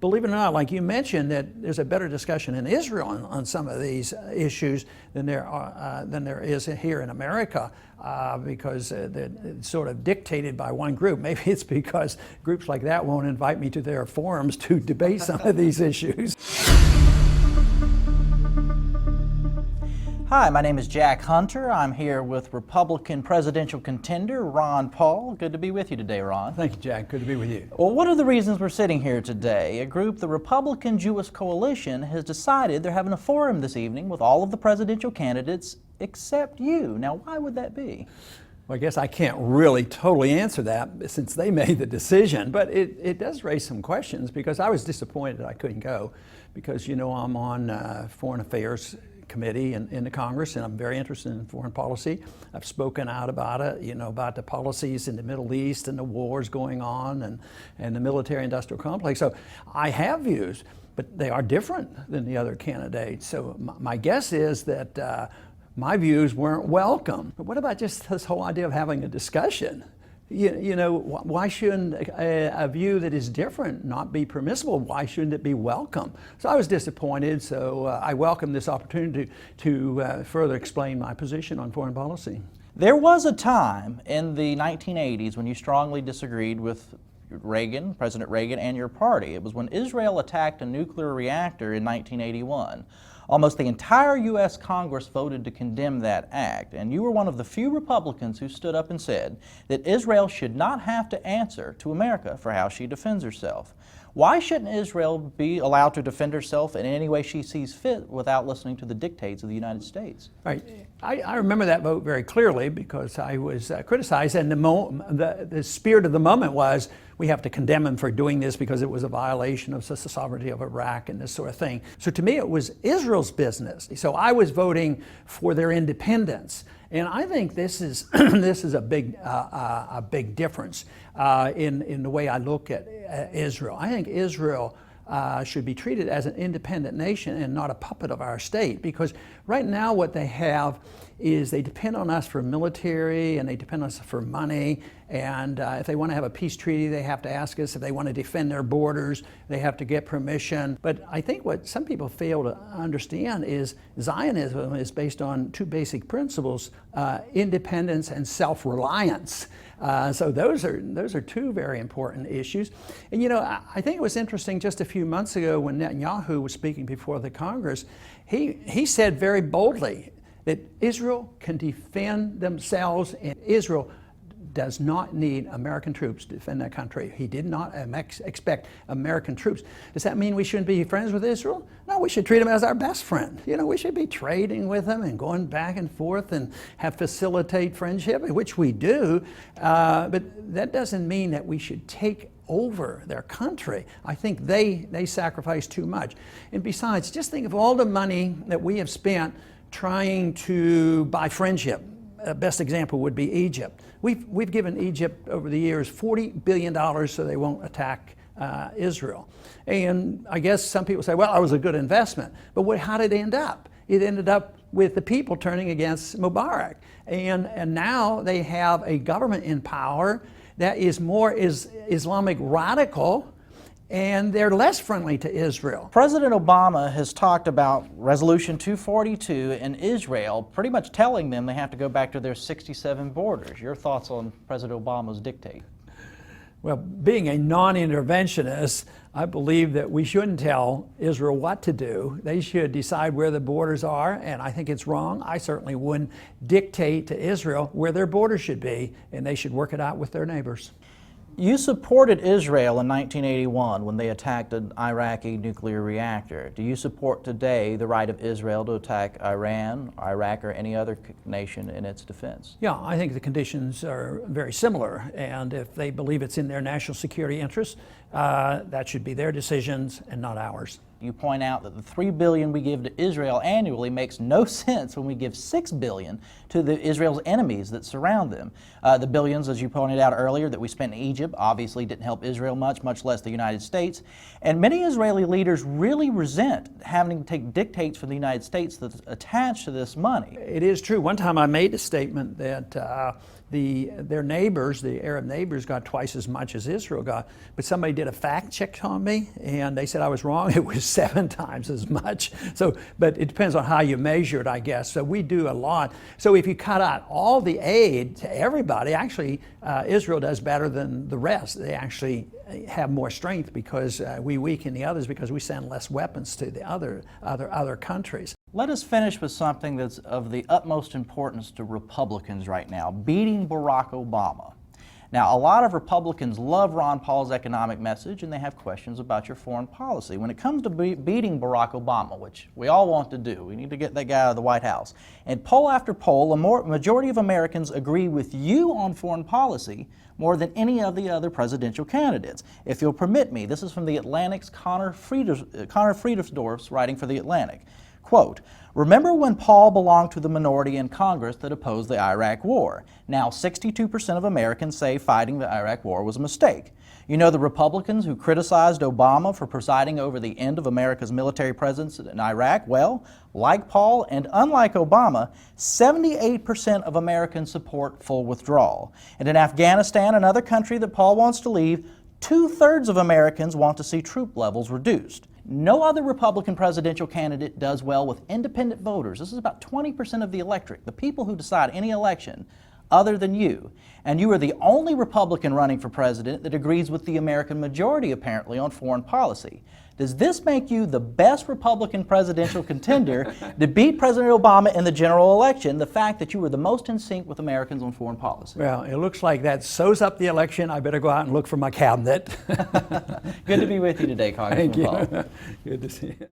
Believe it or not, like you mentioned, that there's a better discussion in Israel on some of these issues than there is here in America, because it's sort of dictated by one group. Maybe it's because groups like that won't invite me to their forums to debate some of these issues. Hi, my name is Jack Hunter. I'm here with Republican presidential contender Ron Paul. Good to be with you today, Ron. Thank you, Jack. Good to be with you. Well, what are the reasons we're sitting here today? A group, the Republican Jewish Coalition, has decided they're having a forum this evening with all of the presidential candidates except you. Now, why would that be? Well, I guess I can't really totally answer that since they made the decision, but it does raise some questions, because I was disappointed I couldn't go, because, you know, I'm on Foreign Affairs Committee in the Congress, and I'm very interested in foreign policy. I've spoken out about it, you know, about the policies in the Middle East and the wars going on and the military-industrial complex. So I have views, but they are different than the other candidates. So my guess is that my views weren't welcome. But what about just this whole idea of having a discussion? You know, why shouldn't a view that is different not be permissible? Why shouldn't it be welcome? So I was disappointed, so I welcome this opportunity to further explain my position on foreign policy. There was a time in the 1980s when you strongly disagreed with Reagan, President Reagan, and your party. It was when Israel attacked a nuclear reactor in 1981. Almost the entire U.S. Congress voted to condemn that act, and you were one of the few Republicans who stood up and said that Israel should not have to answer to America for how she defends herself. Why shouldn't Israel be allowed to defend herself in any way she sees fit without listening to the dictates of the United States? Right. I remember that vote very clearly, because I was criticized, and the spirit of the moment was we have to condemn them for doing this because it was a violation of the sovereignty of Iraq and this sort of thing. So to me, it was Israel's business. So I was voting for their independence. And I think this is this is a big difference in the way I look at Israel. I think Israel should be treated as an independent nation and not a puppet of our state, because right now what they have is they depend on us for military, and they depend on us for money, and if they want to have a peace treaty, they have to ask us. If they want to defend their borders, they have to get permission. But I think what some people fail to understand is Zionism is based on two basic principles: independence and self-reliance. So those are two very important issues. And you know, I think it was interesting just a few months ago when Netanyahu was speaking before the Congress, he said very boldly that Israel can defend themselves, and Israel does not need American troops to defend that country. He did not expect American troops. Does that mean we shouldn't be friends with Israel? No, we should treat them as our best friend. You know, we should be trading with them and going back and forth and facilitate friendship, which we do. But that doesn't mean that we should take over their country. I think they sacrifice too much. And besides, just think of all the money that we have spent trying to buy friendship. Best example would be Egypt. We've given Egypt over the years $40 billion so they won't attack Israel. And I guess some people say, well, that was a good investment. But how did it end up? It ended up with the people turning against Mubarak. And now they have a government in power that is more Islamic radical, and they're less friendly to Israel. President Obama has talked about Resolution 242 in Israel, pretty much telling them they have to go back to their 67 borders. Your thoughts on President Obama's dictate? Well, being a non-interventionist, I believe that we shouldn't tell Israel what to do. They should decide where the borders are, and I think it's wrong. I certainly wouldn't dictate to Israel where their borders should be, and they should work it out with their neighbors. You supported Israel in 1981 when they attacked an Iraqi nuclear reactor. Do you support today the right of Israel to attack Iran, Iraq, or any other nation in its defense? Yeah, I think the conditions are very similar, and if they believe it's in their national security interests, that should be their decisions and not ours. You point out that the $3 billion we give to Israel annually makes no sense when we give $6 billion to Israel's enemies that surround them. The billions, as you pointed out earlier, that we spent in Egypt obviously didn't help Israel much less the United States. And many Israeli leaders really resent having to take dictates from the United States that's attached to this money. It is true. One time I made a statement that their neighbors, the Arab neighbors, got twice as much as Israel got. But somebody did a fact check on me, and they said I was wrong. It was 7 times as much. So, but it depends on how you measure it, I guess. So we do a lot. So if you cut out all the aid to everybody, actually Israel does better than the rest. They actually have more strength because we weaken the others because we send less weapons to the other countries. Let us finish with something that's of the utmost importance to Republicans right now, beating Barack Obama. Now, a lot of Republicans love Ron Paul's economic message, and they have questions about your foreign policy. When it comes to beating Barack Obama, which we all want to do, we need to get that guy out of the White House. And poll after poll, a majority of Americans agree with you on foreign policy more than any of the other presidential candidates. If you'll permit me, this is from The Atlantic's Connor Friedersdorf's writing for The Atlantic. Quote, remember when Paul belonged to the minority in Congress that opposed the Iraq War? Now 62% of Americans say fighting the Iraq War was a mistake. You know the Republicans who criticized Obama for presiding over the end of America's military presence in Iraq? Well, like Paul and unlike Obama, 78% of Americans support full withdrawal. And in Afghanistan, another country that Paul wants to leave, 2/3 of Americans want to see troop levels reduced. No other Republican presidential candidate does well with independent voters. This is about 20% of the electorate, the people who decide any election, other than you. And you are the only Republican running for president that agrees with the American majority, apparently, on foreign policy. Does this make you the best Republican presidential contender to beat President Obama in the general election, the fact that you were the most in sync with Americans on foreign policy? Well, it looks like that sews up the election. I better go out and look for my cabinet. Good to be with you today, Congressman Thank you. Paul. Good to see you.